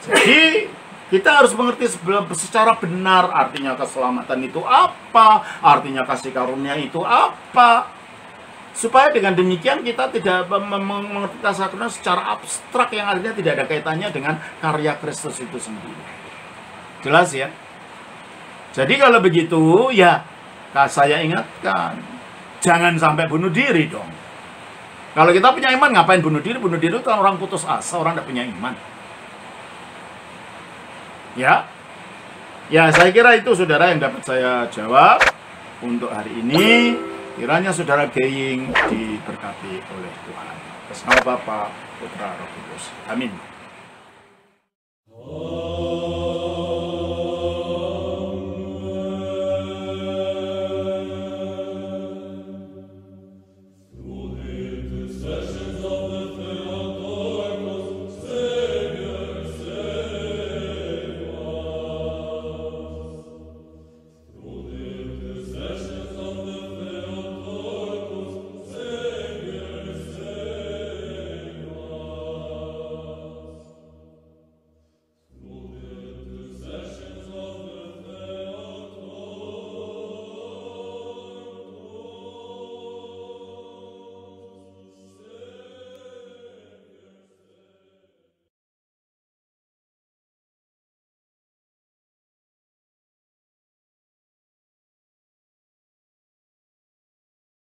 Jadi, kita harus mengerti secara benar artinya keselamatan itu apa, artinya kasih karunia itu apa. Supaya dengan demikian kita tidak mengerti kasih karunia secara abstrak yang artinya tidak ada kaitannya dengan karya Kristus itu sendiri. Jelas ya? Jadi kalau begitu ya saya ingatkan, jangan sampai bunuh diri dong. Kalau kita punya iman ngapain bunuh diri? Bunuh diri itu kan orang putus asa, orang tidak punya iman. Ya, saya kira itu saudara yang dapat saya jawab untuk hari ini. Kiranya saudara Geying diberkati oleh Tuhan. Atas nama Bapa, Putra, Roh Kudus. Amin.